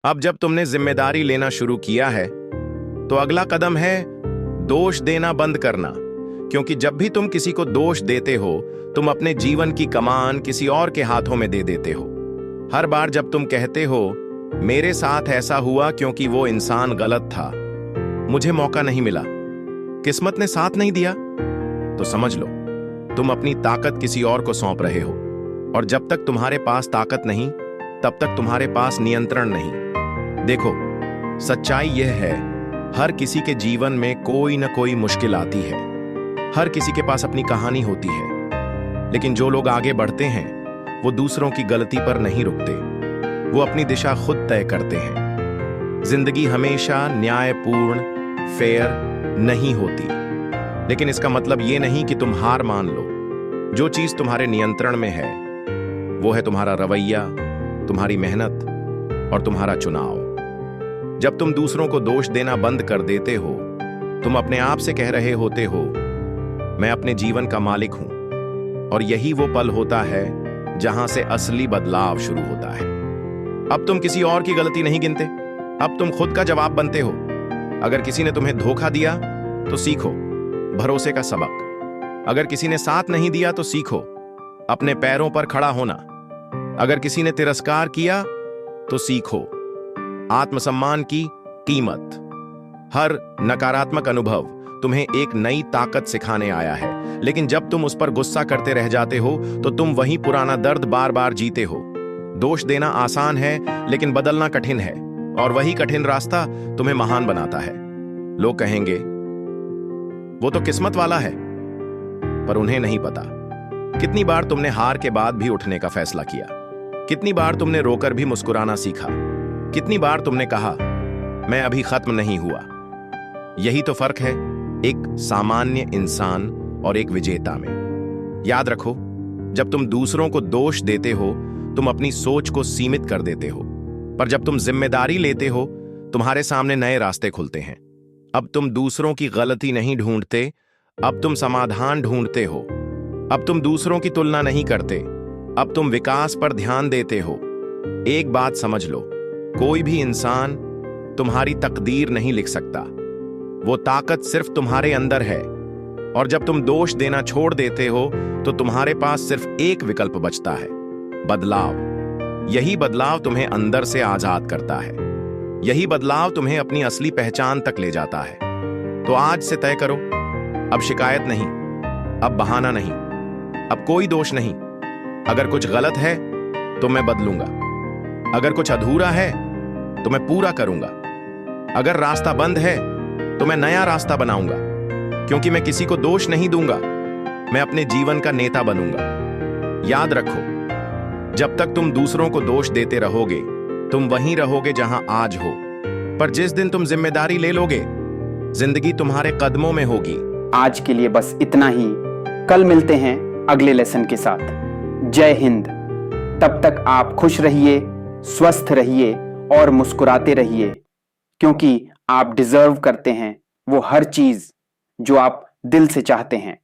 अब जब तुमने जिम्मेदारी लेना शुरू किया है तो अगला कदम है दोष देना बंद करना। क्योंकि जब भी तुम किसी को दोष देते हो, तुम अपने जीवन की कमान किसी और के हाथों में दे देते हो। हर बार जब तुम कहते हो मेरे साथ ऐसा हुआ क्योंकि वो इंसान गलत था, मुझे मौका नहीं मिला, किस्मत ने साथ नहीं दिया, तो समझ लो तुम अपनी ताकत किसी और को सौंप रहे हो। और जब तक तुम्हारे पास ताकत नहीं, तब तक तुम्हारे पास नियंत्रण नहीं। देखो, सच्चाई यह है, हर किसी के जीवन में कोई न कोई मुश्किल आती है। हर किसी के पास अपनी कहानी होती है। लेकिन जो लोग आगे बढ़ते हैं वो दूसरों की गलती पर नहीं रुकते, वो अपनी दिशा खुद तय करते हैं। जिंदगी हमेशा न्यायपूर्ण, फेयर नहीं होती, लेकिन इसका मतलब ये नहीं कि तुम हार मान लो। जो चीज तुम्हारे नियंत्रण में है वो है तुम्हारा रवैया, तुम्हारी मेहनत और तुम्हारा चुनाव। जब तुम दूसरों को दोष देना बंद कर देते हो, तुम अपने आप से कह रहे होते हो मैं अपने जीवन का मालिक हूं। और यही वो पल होता है जहां से असली बदलाव शुरू होता है। अब तुम किसी और की गलती नहीं गिनते, अब तुम खुद का जवाब बनते हो। अगर किसी ने तुम्हें धोखा दिया तो सीखो भरोसे का सबक। अगर किसी ने साथ नहीं दिया तो सीखो अपने पैरों पर खड़ा होना। अगर किसी ने तिरस्कार किया तो सीखो आत्मसम्मान की कीमत। हर नकारात्मक अनुभव तुम्हें एक नई ताकत सिखाने आया है, लेकिन जब तुम उस पर गुस्सा करते रह जाते हो तो तुम वही पुराना दर्द बार बार जीते हो। दोष देना आसान है, लेकिन बदलना कठिन है, और वही कठिन रास्ता तुम्हें महान बनाता है। लोग कहेंगे वो तो किस्मत वाला है, पर उन्हें नहीं पता कितनी बार तुमने हार के बाद भी उठने का फैसला किया, कितनी बार तुमने रोकर भी मुस्कुराना सीखा, कितनी बार तुमने कहा मैं अभी खत्म नहीं हुआ। यही तो फर्क है एक सामान्य इंसान और एक विजेता में। याद रखो, जब तुम दूसरों को दोष देते हो तुम अपनी सोच को सीमित कर देते हो, पर जब तुम जिम्मेदारी लेते हो तुम्हारे सामने नए रास्ते खुलते हैं। अब तुम दूसरों की गलती नहीं ढूंढते, अब तुम समाधान ढूंढते हो। अब तुम दूसरों की तुलना नहीं करते, अब तुम विकास पर ध्यान देते हो। एक बात समझ लो, कोई भी इंसान तुम्हारी तकदीर नहीं लिख सकता, वो ताकत सिर्फ तुम्हारे अंदर है। और जब तुम दोष देना छोड़ देते हो तो तुम्हारे पास सिर्फ एक विकल्प बचता है, बदलाव। यही बदलाव तुम्हें अंदर से आजाद करता है, यही बदलाव तुम्हें अपनी असली पहचान तक ले जाता है। तो आज से तय करो, अब शिकायत नहीं, अब बहाना नहीं, अब कोई दोष नहीं। अगर कुछ गलत है तो मैं बदलूंगा, अगर कुछ अधूरा है तो मैं पूरा करूंगा, अगर रास्ता बंद है तो मैं नया रास्ता बनाऊंगा। क्योंकि मैं किसी को दोष नहीं दूंगा, मैं अपने जीवन का नेता बनूंगा। याद रखो, जब तक तुम दूसरों को दोष देते रहोगे तुम वहीं रहोगे जहां आज हो, पर जिस दिन तुम जिम्मेदारी ले लोगे जिंदगी तुम्हारे कदमों में होगी। आज के लिए बस इतना ही, कल मिलते हैं अगले लेसन के साथ। जय हिंद। तब तक आप खुश रहिए, स्वस्थ रहिए और मुस्कुराते रहिए, क्योंकि आप डिजर्व करते हैं वो हर चीज जो आप दिल से चाहते हैं।